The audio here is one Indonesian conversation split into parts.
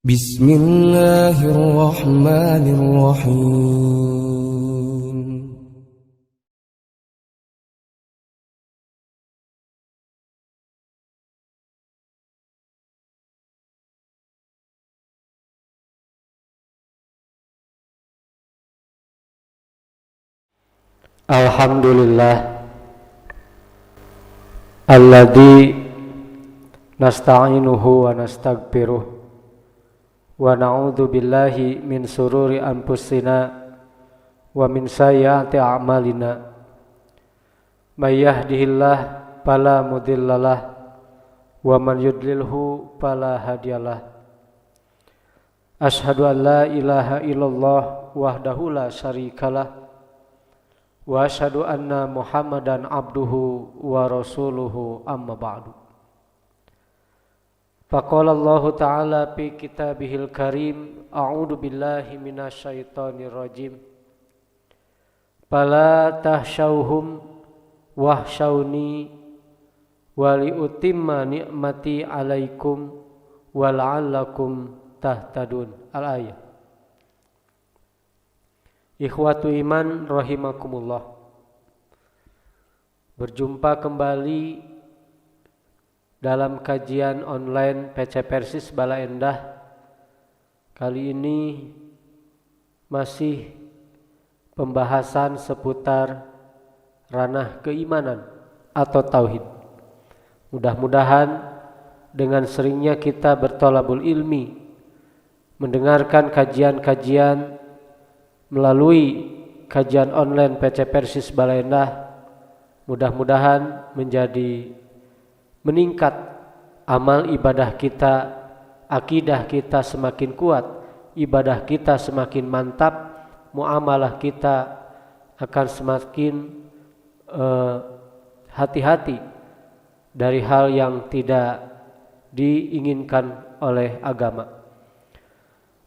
Bismillahirrahmanirrahim. Alhamdulillah alladzi nasta'inuhu wa nastaghfiruh wa na'udzu billahi min sururi anfusina wa min sayyiati a'malina may yahdihillah fala mudhillalah wa man yudlilhu fala hadiyalah. Asyhadu an la ilaha illallah wahdahu la syarikalah wa asyhadu anna Muhammadan abduhu wa rasuluhu amma ba'du. Faqala Allah ta'ala fi kitabihil karim, a'udzu billahi minasyaitonir rajim. Fala tahsyauhum wahsyauni wa liutimma ni'mati 'alaikum wa la'allakum tahtadun. Al-ayat. Ikhwatu iman rahimakumullah. Berjumpa kembali dalam kajian online PC Persis Bala Endah. Kali ini masih pembahasan seputar ranah keimanan atau tauhid. Mudah-mudahan dengan seringnya kita bertolabul ilmi, mendengarkan kajian-kajian melalui kajian online PC Persis Bala Endah, mudah-mudahan meningkat amal ibadah kita, akidah kita semakin kuat, ibadah kita semakin mantap, muamalah kita akan semakin hati-hati dari hal yang tidak diinginkan oleh agama.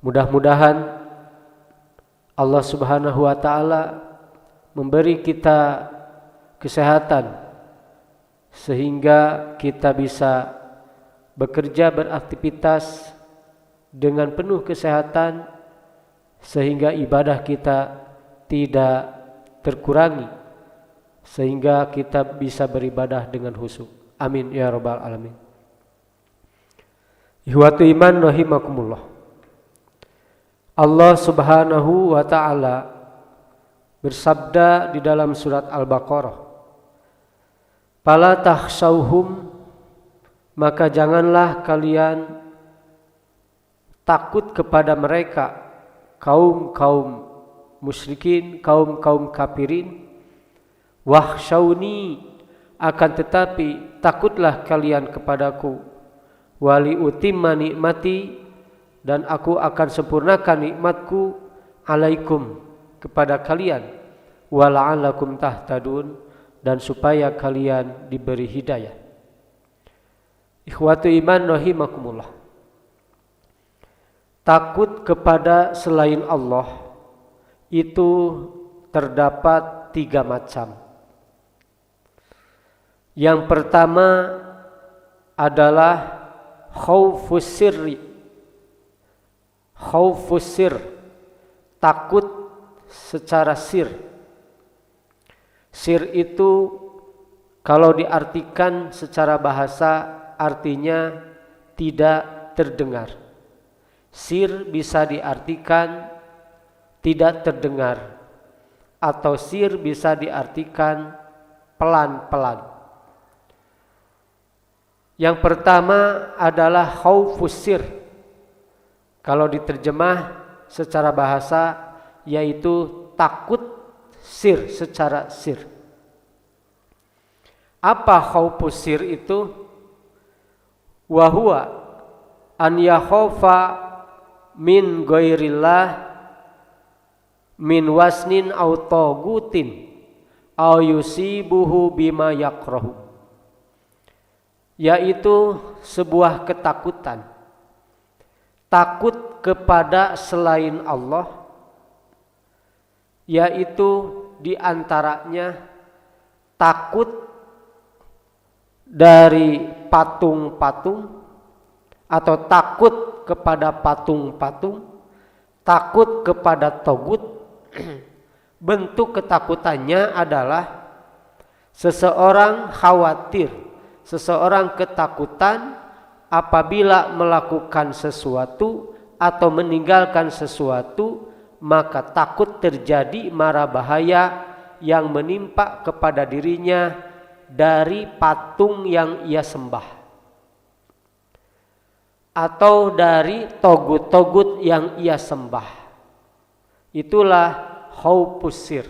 Mudah-mudahan Allah Subhanahu wa ta'ala memberi kita kesehatan sehingga kita bisa bekerja, beraktivitas dengan penuh kesehatan, sehingga ibadah kita tidak terkurangi, sehingga kita bisa beribadah dengan khusyuk. Amin ya rabbal alamin. Ihwatu iman rahimakumullah. Allah Subhanahu wa ta'ala bersabda di dalam surat Al-Baqarah, "Fala takhshawhum," maka janganlah kalian takut kepada mereka, kaum-kaum musyrikin, kaum-kaum kafirin. "Wakhshawni," akan tetapi takutlah kalian kepadaku, "wali utimma nikmati," dan aku akan sempurnakan nikmatku, "alaikum," kepada kalian, "wa la'allakum tahtadun," dan supaya kalian diberi hidayah. Ikhwatu iman rahimakumullah. Takut kepada selain Allah itu terdapat 3 macam. Yang pertama adalah khaufus sirri. Khaufus sir, takut secara sir. Sir itu kalau diartikan secara bahasa artinya tidak terdengar. Sir bisa diartikan tidak terdengar, atau sir bisa diartikan pelan-pelan. Yang pertama adalah khaufus sir. Kalau diterjemah secara bahasa yaitu takut sir, secara sir. Apa khaufus sir itu? Wa huwa an yakhafa min ghairillah min wasnin aw tagutin aw yusibuhu bima yakrahu. Yaitu sebuah ketakutan, takut kepada selain Allah, yaitu diantaranya takut dari patung-patung atau takut kepada patung-patung, takut kepada togut. Bentuk ketakutannya adalah seseorang khawatir, seseorang ketakutan apabila melakukan sesuatu atau meninggalkan sesuatu, maka takut terjadi mara bahaya yang menimpa kepada dirinya dari patung yang ia sembah atau dari togut-togut yang ia sembah. Itulah khaufus sir.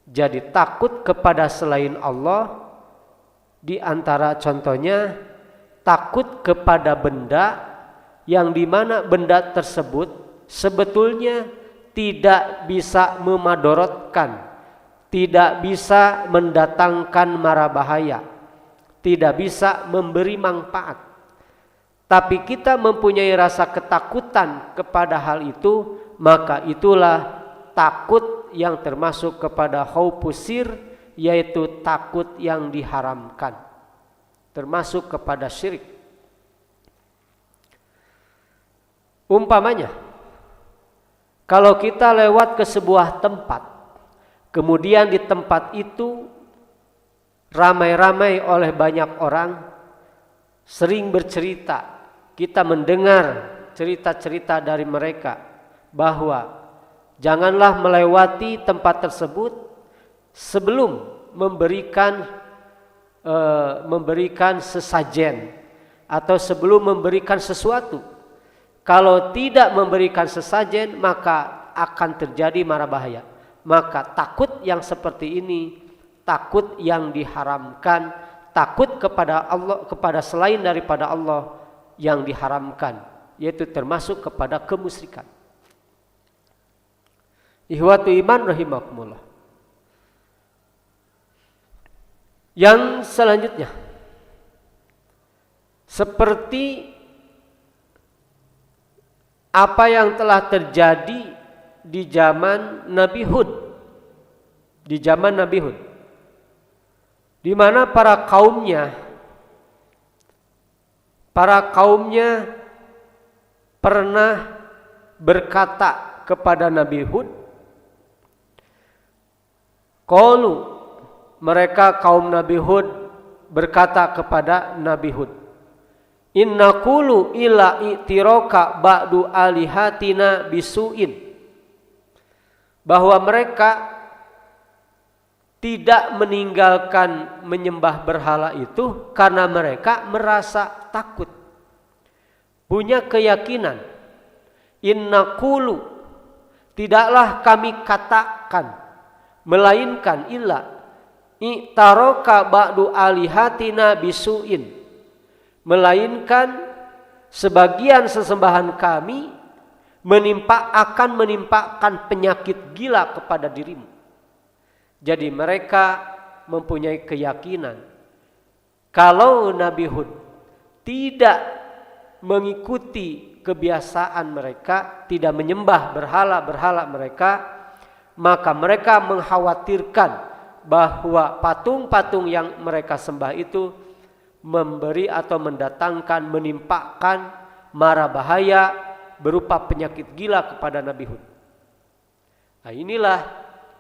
Jadi takut kepada selain Allah, di antara contohnya takut kepada benda yang dimana benda tersebut sebetulnya tidak bisa memadorotkan, tidak bisa mendatangkan mara bahaya, tidak bisa memberi manfaat. Tapi kita mempunyai rasa ketakutan kepada hal itu, maka itulah takut yang termasuk kepada khaufus sir, yaitu takut yang diharamkan, termasuk kepada syirik. Umpamanya, kalau kita lewat ke sebuah tempat, kemudian di tempat itu ramai-ramai oleh banyak orang, sering bercerita, kita mendengar cerita-cerita dari mereka bahwa janganlah melewati tempat tersebut sebelum memberikan sesajen atau sebelum memberikan sesuatu. Kalau tidak memberikan sesajen, maka akan terjadi mara bahaya. Maka takut yang seperti ini, takut yang diharamkan, takut kepada Allah, kepada selain daripada Allah yang diharamkan, yaitu termasuk kepada kemusyrikan. Ihwatu iman rahimakumullah. Yang selanjutnya, seperti apa yang telah terjadi di zaman Nabi Hud, di mana para kaumnya pernah berkata kepada Nabi Hud, qalu, mereka kaum Nabi Hud berkata kepada Nabi Hud, inna qulu ila i'tiraka ba'du alihatina bisu'in, bahwa mereka tidak meninggalkan menyembah berhala itu karena mereka merasa takut, punya keyakinan. Inna qulu, tidaklah kami katakan, melainkan illa i'taraka ba'du alihatina bisu'in, melainkan sebagian sesembahan kami akan menimpakan penyakit gila kepada dirimu. Jadi mereka mempunyai keyakinan kalau Nabi Hud tidak mengikuti kebiasaan mereka, tidak menyembah berhala-berhala mereka, maka mereka mengkhawatirkan bahwa patung-patung yang mereka sembah itu memberi atau mendatangkan, menimpakan mara bahaya berupa penyakit gila kepada Nabi Hud. Nah, inilah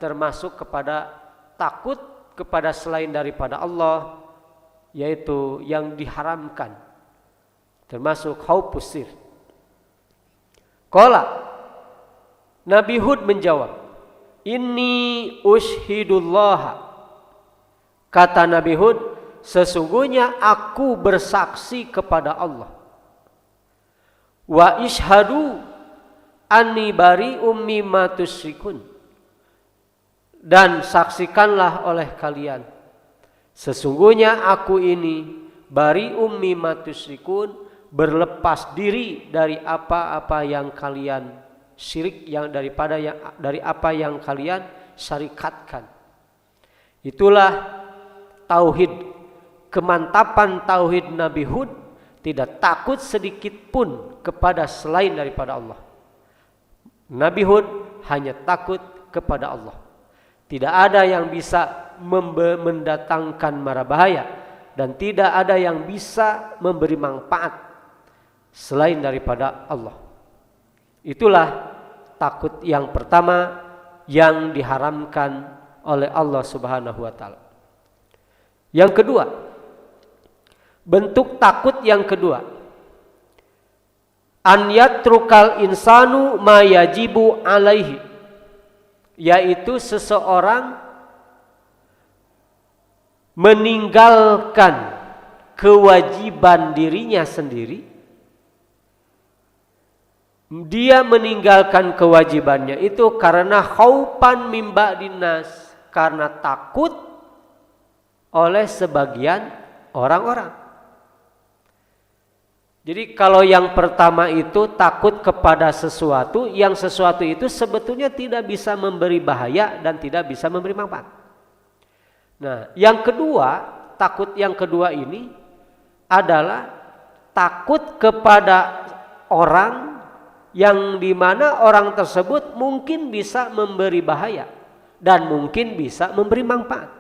termasuk kepada takut kepada selain daripada Allah, yaitu yang diharamkan, termasuk khaufus sir. Qala, Nabi Hud menjawab, inni ushhidullah, kata Nabi Hud, sesungguhnya aku bersaksi kepada Allah, wa ishhadu anni bari'um mimma tusyrikun, dan saksikanlah oleh kalian, sesungguhnya aku ini bari'um mimma tusyrikun, berlepas diri dari apa-apa yang kalian syirik, dari apa yang kalian syarikatkan. Itulah tauhid, kemantapan tauhid Nabi Hud, tidak takut sedikit pun kepada selain daripada Allah. Nabi Hud hanya takut kepada Allah. Tidak ada yang bisa mendatangkan mara bahaya, dan tidak ada yang bisa memberi manfaat. selain daripada Allah. Itulah takut yang pertama yang diharamkan oleh Allah Subhanahu wa taala. Yang kedua, bentuk takut yang kedua, an yatrukal insanu ma yajibu alaihi, yaitu seseorang meninggalkan kewajiban dirinya sendiri. Dia meninggalkan kewajibannya itu karena khaufan min ba'din nas, karena takut oleh sebagian orang-orang. Jadi kalau yang pertama itu takut kepada sesuatu, yang sesuatu itu sebetulnya tidak bisa memberi bahaya dan tidak bisa memberi manfaat. Nah, yang kedua, takut yang kedua ini adalah takut kepada orang yang dimana orang tersebut mungkin bisa memberi bahaya dan mungkin bisa memberi manfaat.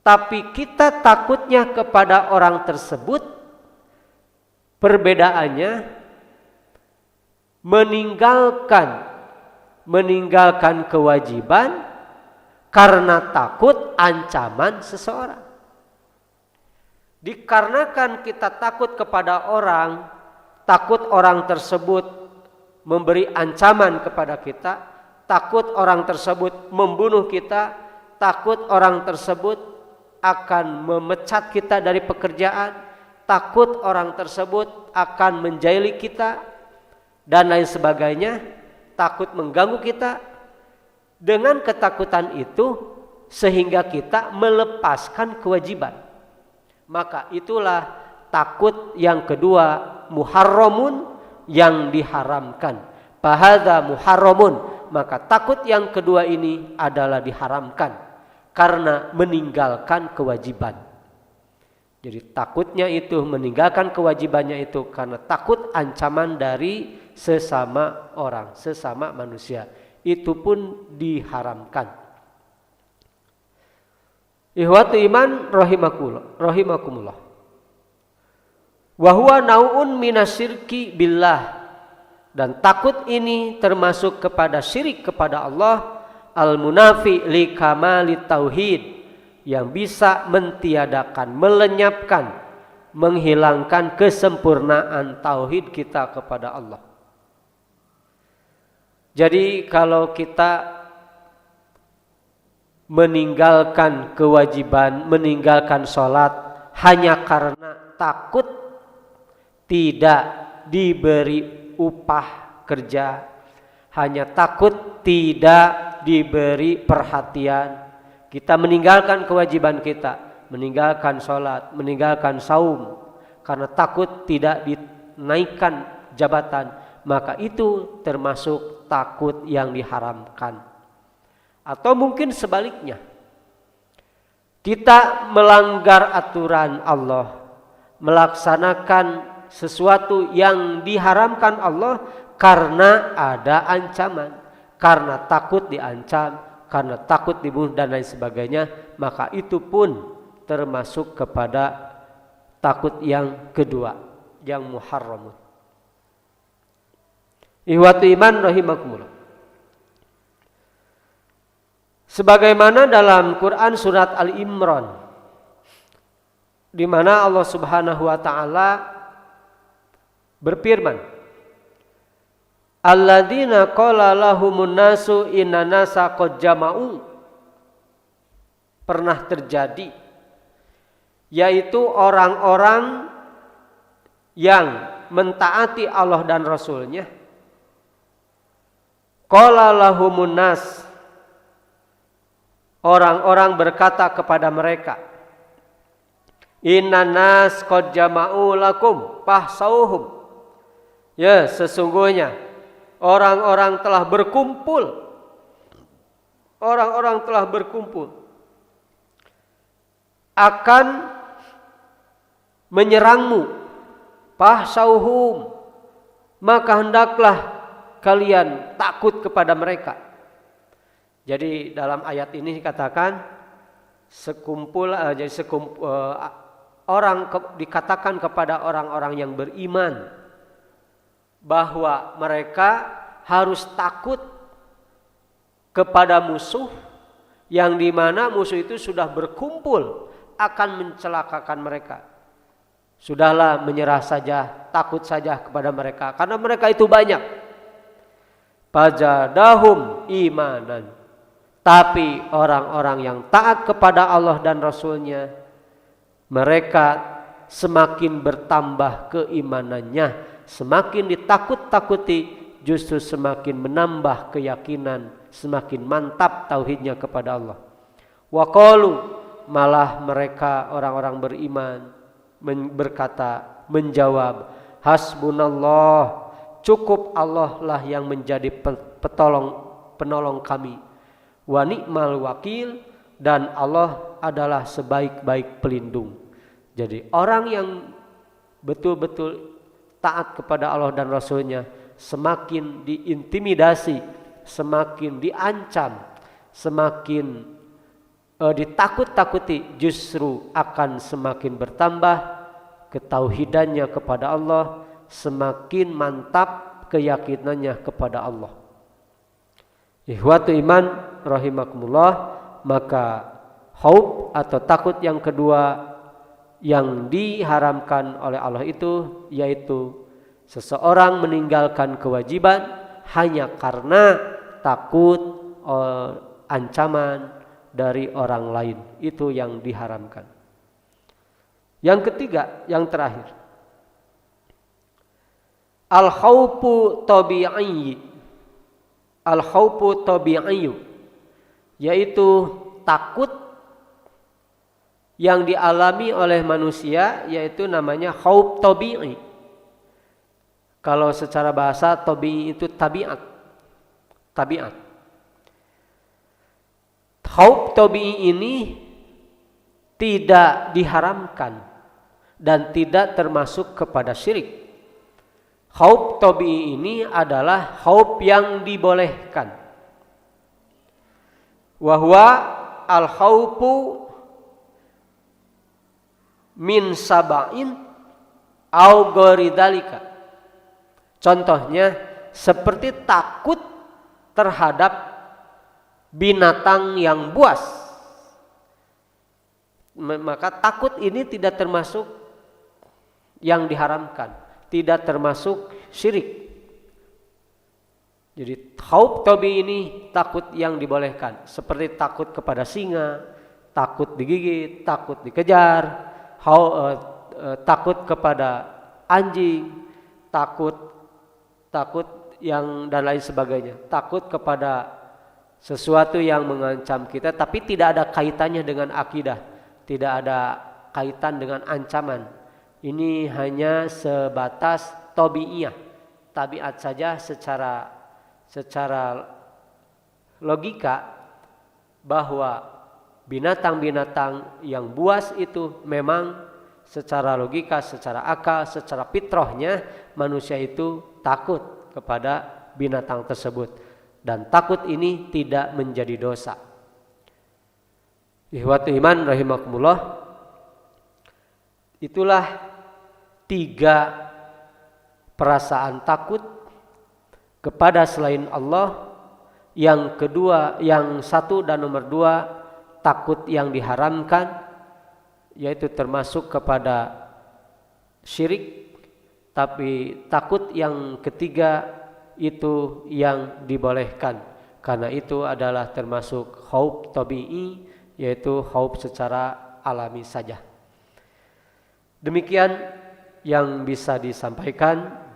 Tapi kita takutnya kepada orang tersebut, perbedaannya meninggalkan kewajiban karena takut ancaman seseorang. Dikarenakan kita takut kepada orang, takut orang tersebut memberi ancaman kepada kita, takut orang tersebut membunuh kita, takut orang tersebut akan memecat kita dari pekerjaan, takut orang tersebut akan menjaili kita dan lain sebagainya, takut mengganggu kita. Dengan ketakutan itu sehingga kita melepaskan kewajiban. Maka itulah takut yang kedua, muharramun, yang diharamkan. Fahadza muharramun, maka takut yang kedua ini adalah diharamkan karena meninggalkan kewajiban. Jadi takutnya itu meninggalkan kewajibannya itu karena takut ancaman dari sesama orang, sesama manusia. Itu pun diharamkan. Ikhwatu iman rahimakumullah. Wa huwa nau'un minasyirki billah, dan takut ini termasuk kepada syirik kepada Allah, al-munafi li kamalit tauhid, yang bisa mentiadakan, melenyapkan, menghilangkan kesempurnaan tauhid kita kepada Allah. Jadi kalau kita meninggalkan kewajiban, meninggalkan sholat hanya karena takut tidak diberi upah kerja, hanya takut tidak diberi perhatian, kita meninggalkan kewajiban kita, meninggalkan sholat, meninggalkan saum karena takut tidak dinaikkan jabatan, maka itu termasuk takut yang diharamkan. Atau mungkin sebaliknya, kita melanggar aturan Allah, melaksanakan sesuatu yang diharamkan Allah karena ada ancaman, karena takut diancam, karena takut dibunuh dan lain sebagainya, maka itu pun termasuk kepada takut yang kedua, yang muharramun. Ikhwatu iman rahimakumullah. Sebagaimana dalam Quran surat Al-Imran, di mana Allah Subhanahu wa taala berfirman, alladzina qala lahumun nasu inna nasa qad jama'u, pernah terjadi, yaitu orang-orang yang mentaati Allah dan Rasulnya. Qala lahumun nas, orang-orang berkata kepada mereka, inna nas qad jama'u lakum fahsauhum, ya sesungguhnya orang-orang telah berkumpul, orang-orang telah berkumpul akan menyerangmu, fahsauhum, maka hendaklah kalian takut kepada mereka. Jadi dalam ayat ini dikatakan dikatakan kepada orang-orang yang beriman bahwa mereka harus takut kepada musuh yang dimana musuh itu sudah berkumpul akan mencelakakan mereka. Sudahlah, menyerah saja, takut saja kepada mereka karena mereka itu banyak. Fazadahum imanan. Tapi orang-orang yang taat kepada Allah dan Rasulnya, mereka semakin bertambah keimanannya, semakin ditakut-takuti, justru semakin menambah keyakinan, semakin mantap tauhidnya kepada Allah. Wa qalu, malah mereka orang-orang beriman berkata, menjawab, hasbunallah, cukup Allah lah yang menjadi penolong kami. Wa ni'mal wakil, dan Allah adalah sebaik-baik pelindung. Jadi orang yang betul-betul taat kepada Allah dan Rasulnya semakin diintimidasi, semakin diancam, semakin ditakut-takuti, justru akan semakin bertambah ketauhidannya kepada Allah, semakin mantap keyakinannya kepada Allah. Ikhwatu iman rahimakumullah, maka khauf atau takut yang kedua yang diharamkan oleh Allah itu yaitu seseorang meninggalkan kewajiban hanya karena takut ancaman dari orang lain. Itu yang diharamkan. Yang ketiga, yang terakhir, al-khaufu tabi'i. Al-khaufu tabi'i, yaitu takut yang dialami oleh manusia, yaitu namanya khauf tabi'i. Kalau secara bahasa tabi'i itu tabiat. Khauf tabi'i ini tidak diharamkan dan tidak termasuk kepada syirik. Khauf tabi'i ini adalah khauf yang dibolehkan. Wa huwa al-khaufu min sab'in au ghairi dzalika. Contohnya seperti takut terhadap binatang yang buas. Maka takut ini tidak termasuk yang diharamkan, tidak termasuk syirik. Jadi khauf tabi'i ini takut yang dibolehkan, seperti takut kepada singa, takut digigit, takut dikejar, takut kepada anjing, takut yang dan lain sebagainya, takut kepada sesuatu yang mengancam kita tapi tidak ada kaitannya dengan akidah, tidak ada kaitan dengan ancaman. Ini hanya sebatas tabi'iyah, tabiat saja secara logika bahwa binatang-binatang yang buas itu memang secara logika, secara akal, secara fitrahnya manusia itu takut kepada binatang tersebut, dan takut ini tidak menjadi dosa. Ikhwatu iman rahimakumullah, itulah 3 perasaan takut kepada selain Allah. Yang kedua, yang satu dan nomor 2, takut yang diharamkan, yaitu termasuk kepada syirik. Tapi takut yang ketiga itu yang dibolehkan, karena itu adalah termasuk khauf tabi'i, yaitu khauf secara alami saja. Demikian yang bisa disampaikan.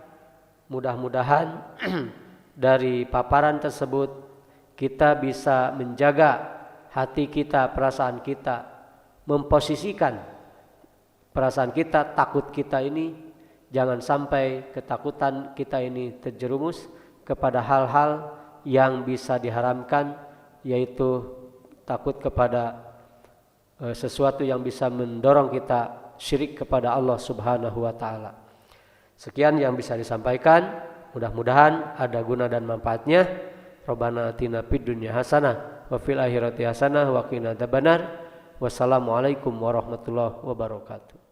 Mudah-mudahan dari paparan tersebut kita bisa menjaga hati kita, perasaan kita, memposisikan perasaan kita, takut kita ini jangan sampai ketakutan kita ini terjerumus kepada hal-hal yang bisa diharamkan, yaitu takut kepada sesuatu yang bisa mendorong kita syirik kepada Allah Subhanahu wa taala. Sekian yang bisa disampaikan, mudah-mudahan ada guna dan manfaatnya. Rabbana atina fid dunya hasanah wa fil akhirati hasanah wa qina adzabannar. Wassalamualaikum warahmatullahi wabarakatuh.